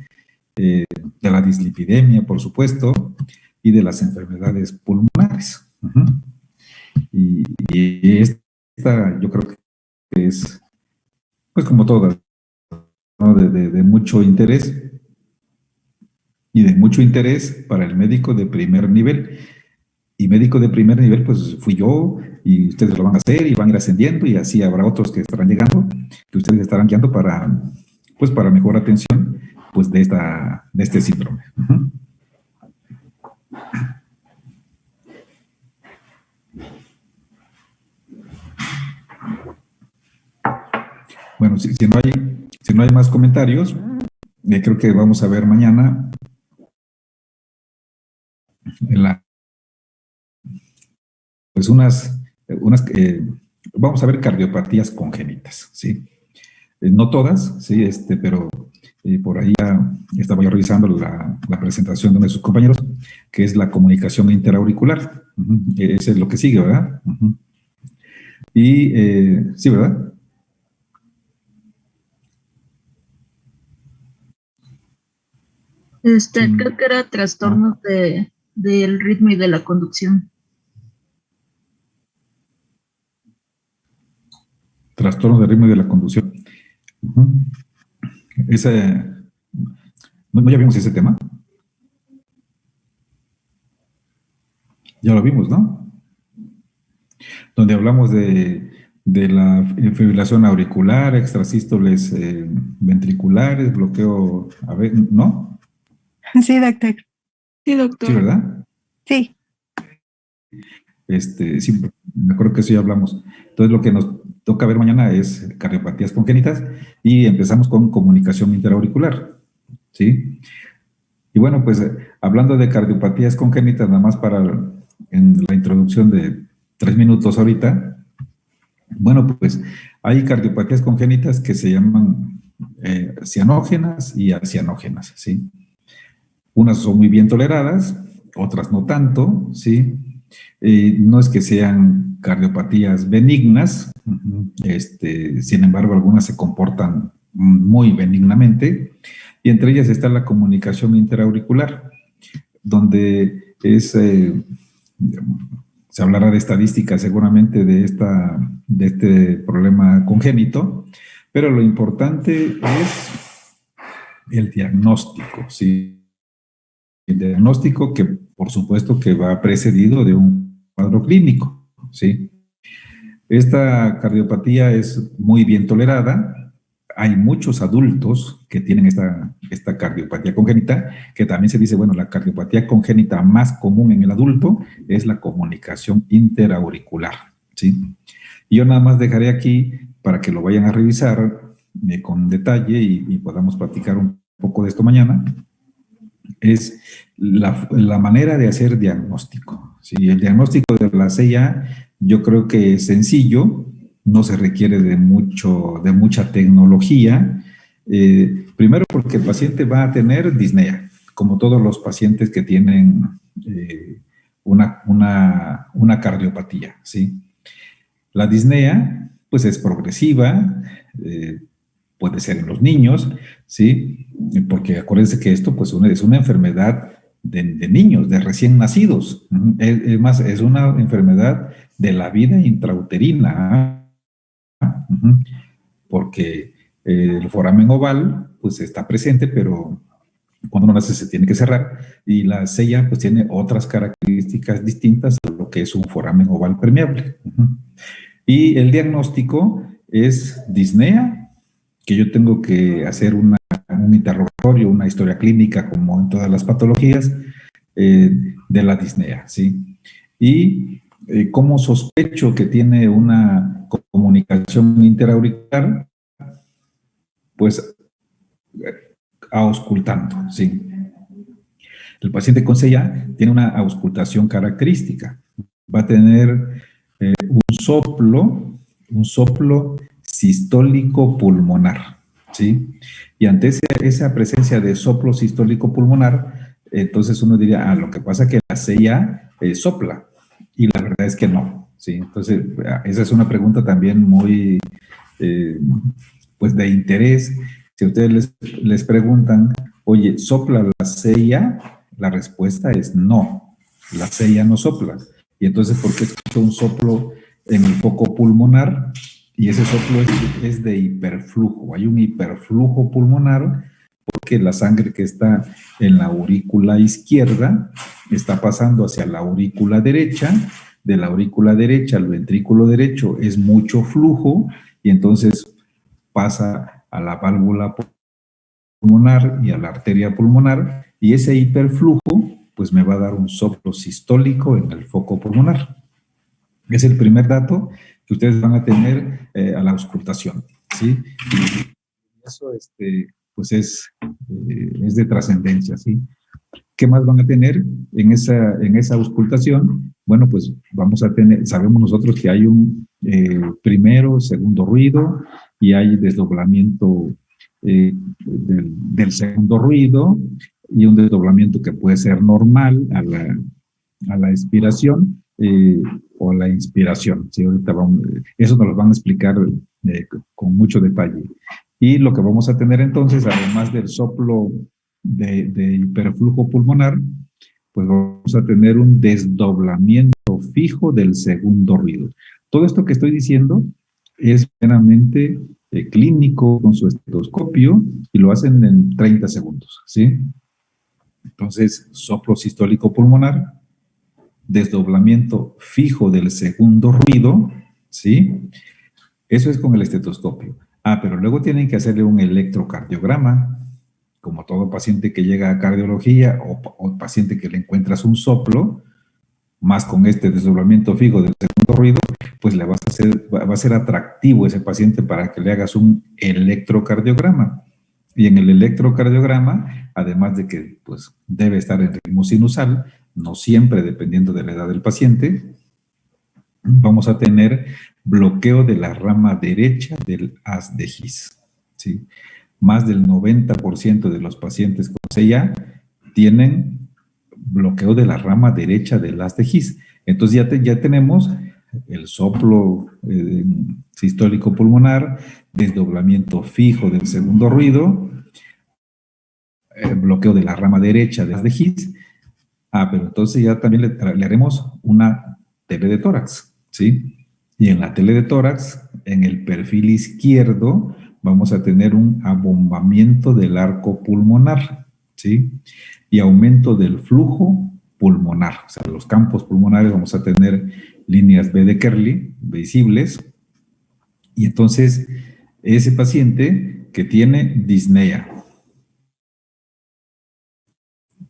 de la dislipidemia, por supuesto, y de las enfermedades pulmonares. Y esta yo creo que es, pues como todas, ¿no? de mucho interés y de mucho interés para el médico de primer nivel. Y médico de primer nivel, pues fui yo, y ustedes lo van a hacer y van a ir ascendiendo, y así habrá otros que estarán llegando, que ustedes estarán guiando para mejor atención, pues de este síndrome. Bueno, si no hay más comentarios, creo que vamos a ver mañana pues vamos a ver cardiopatías congénitas, ¿sí? No todas, ¿sí? Pero por ahí ya estaba yo revisando la presentación de uno de sus compañeros, que es la comunicación interauricular. Ese es lo que sigue, ¿verdad? Y sí, ¿verdad? Creo que era trastornos del ritmo y de la conducción. trastornos de ritmo y de la conducción. ¿No ya vimos ese tema? Ya lo vimos, ¿no? Donde hablamos de la fibrilación auricular, extrasístoles ventriculares, bloqueo, a ver, ¿no? Sí, doctor. Sí, doctor. Sí, ¿verdad? Sí. Sí, me acuerdo que eso ya hablamos. Entonces, lo que nos toca ver mañana es cardiopatías congénitas y empezamos con comunicación interauricular, ¿sí? Y bueno, pues hablando de cardiopatías congénitas, nada más para en la introducción de 3 minutos ahorita, bueno, pues hay cardiopatías congénitas que se llaman cianógenas y acianógenas, ¿sí? Unas son muy bien toleradas, otras no tanto, ¿sí? No es que sean cardiopatías benignas, sin embargo, algunas se comportan muy benignamente, y entre ellas está la comunicación interauricular, donde se hablará de estadísticas seguramente de este problema congénito, pero lo importante es el diagnóstico, ¿sí? El diagnóstico que, por supuesto, que va precedido de un cuadro clínico, ¿sí? Esta cardiopatía es muy bien tolerada. Hay muchos adultos que tienen esta cardiopatía congénita, que también se dice, bueno, la cardiopatía congénita más común en el adulto es la comunicación interauricular, ¿sí? Y yo nada más dejaré aquí para que lo vayan a revisar con detalle y podamos platicar un poco de esto mañana. Es la manera de hacer diagnóstico, ¿sí? El diagnóstico de la CIA yo creo que es sencillo, no se requiere de mucha tecnología. Primero porque el paciente va a tener disnea, como todos los pacientes que tienen una cardiopatía, ¿sí? La disnea, pues es progresiva, puede ser en los niños, ¿sí? Porque acuérdense que esto, pues, es una enfermedad de niños, de recién nacidos. Es más, es una enfermedad de la vida intrauterina, porque el foramen oval, pues, está presente, pero cuando uno nace se tiene que cerrar, y la sella, pues, tiene otras características distintas a lo que es un foramen oval permeable. Y el diagnóstico es disnea, que yo tengo que hacer un interrogatorio, una historia clínica, como en todas las patologías, de la disnea, ¿sí? Y como sospecho que tiene una comunicación interauricular, pues auscultando, ¿sí? El paciente con CIA tiene una auscultación característica. Va a tener un soplo sistólico pulmonar, ¿sí? Y ante esa presencia de soplo sistólico pulmonar, entonces uno diría, lo que pasa es que la CIA sopla, y la verdad es que no, ¿sí? Entonces, esa es una pregunta también muy, pues, de interés. Si ustedes les preguntan, oye, ¿sopla la CIA? La respuesta es no, la CIA no sopla. Y entonces, ¿por qué escucho un soplo en el foco pulmonar? Y ese soplo es de hiperflujo. Hay un hiperflujo pulmonar porque la sangre que está en la aurícula izquierda está pasando hacia la aurícula derecha. De la aurícula derecha al ventrículo derecho es mucho flujo, y entonces pasa a la válvula pulmonar y a la arteria pulmonar, y ese hiperflujo pues me va a dar un soplo sistólico en el foco pulmonar. Es el primer dato que ustedes van a tener a la auscultación, ¿sí? Y eso pues es de trascendencia, ¿sí? ¿Qué más van a tener en esa auscultación? Bueno, pues vamos a tener, sabemos nosotros que hay un primero, segundo ruido, y hay desdoblamiento del segundo ruido, y un desdoblamiento que puede ser normal a la expiración o a la inspiración, ¿sí? Ahorita eso nos lo van a explicar con mucho detalle. Y lo que vamos a tener entonces, además del soplo de hiperflujo pulmonar, pues vamos a tener un desdoblamiento fijo del segundo ruido. Todo esto que estoy diciendo es meramente clínico con su estetoscopio y lo hacen en 30 segundos, ¿sí? Entonces, soplo sistólico pulmonar, desdoblamiento fijo del segundo ruido, ¿sí? Eso es con el estetoscopio. Pero luego tienen que hacerle un electrocardiograma, como todo paciente que llega a cardiología o paciente que le encuentras un soplo, más con este desdoblamiento fijo del segundo ruido, pues le va a ser atractivo ese paciente para que le hagas un electrocardiograma. Y en el electrocardiograma, además de que pues, debe estar en ritmo sinusal, no siempre dependiendo de la edad del paciente, vamos a tener bloqueo de la rama derecha del haz de His, ¿sí? Más del 90% de los pacientes con CIA tienen bloqueo de la rama derecha del haz de His. Entonces ya tenemos el soplo sistólico pulmonar, desdoblamiento fijo del segundo ruido, bloqueo de la rama derecha del haz de His. Pero entonces ya también le haremos una tele de tórax, ¿sí? Y en la tele de tórax, en el perfil izquierdo, vamos a tener un abombamiento del arco pulmonar, ¿sí? Y aumento del flujo pulmonar. O sea, los campos pulmonares vamos a tener líneas B de Kerley visibles. Y entonces, ese paciente que tiene disnea,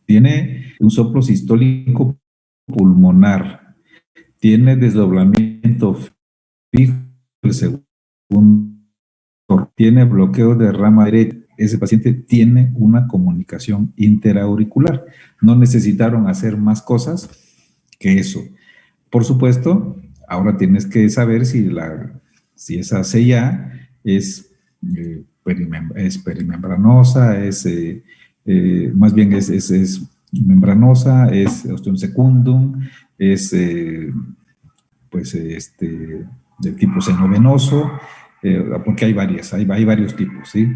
tiene un soplo sistólico pulmonar, tiene desdoblamiento fijo del segundo, tiene bloqueo de rama derecha, ese paciente tiene una comunicación interauricular. No necesitaron hacer más cosas que eso. Por supuesto, ahora tienes que saber si esa CIA es perimembranosa, más bien es membranosa, es ostium secundum, es de tipo senovenoso, porque hay varios tipos, ¿sí?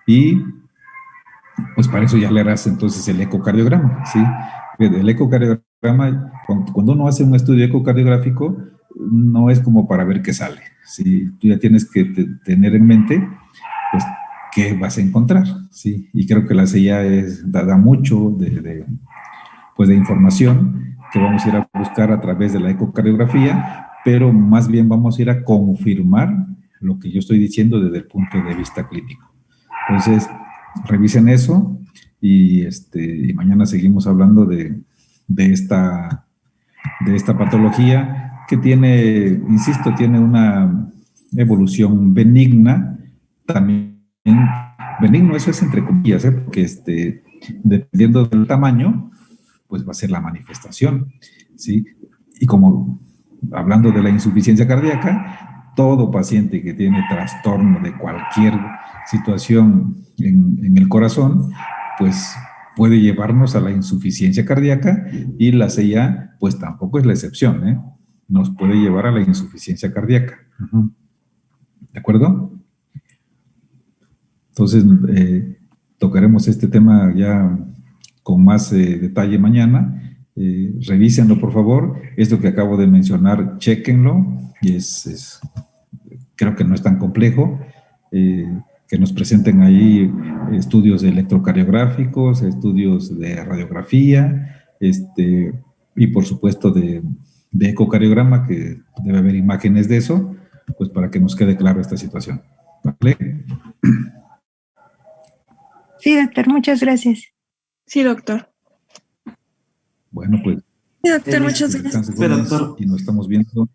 Y pues para eso ya le harás entonces el ecocardiograma, ¿sí? El ecocardiograma, cuando uno hace un estudio ecocardiográfico, no es como para ver qué sale, ¿sí? Tú ya tienes que tener en mente, pues, qué vas a encontrar, ¿sí? Y creo que la CIA da mucho de información que vamos a ir a buscar a través de la ecocardiografía, pero más bien vamos a ir a confirmar lo que yo estoy diciendo desde el punto de vista clínico. Entonces, revisen eso y mañana seguimos hablando de esta patología que tiene, insisto, tiene una evolución benigna, también benigno, eso es entre comillas, porque dependiendo del tamaño, pues va a ser la manifestación, ¿sí? Y como hablando de la insuficiencia cardíaca, todo paciente que tiene trastorno de cualquier situación en el corazón, pues puede llevarnos a la insuficiencia cardíaca y la CIA, pues tampoco es la excepción, ¿eh? Nos puede llevar a la insuficiencia cardíaca. ¿De acuerdo? Entonces, tocaremos este tema ya con más detalle mañana. Revísenlo, por favor. Esto que acabo de mencionar, chéquenlo. Y creo que no es tan complejo. Que nos presenten ahí estudios electrocardiográficos, estudios de radiografía, y por supuesto de ecocardiograma, que debe haber imágenes de eso, pues para que nos quede claro esta situación. ¿Vale? Sí, doctor, muchas gracias. Sí, doctor. Bueno, pues. Sí, doctor, muchas Que gracias. descanses, y nos estamos viendo.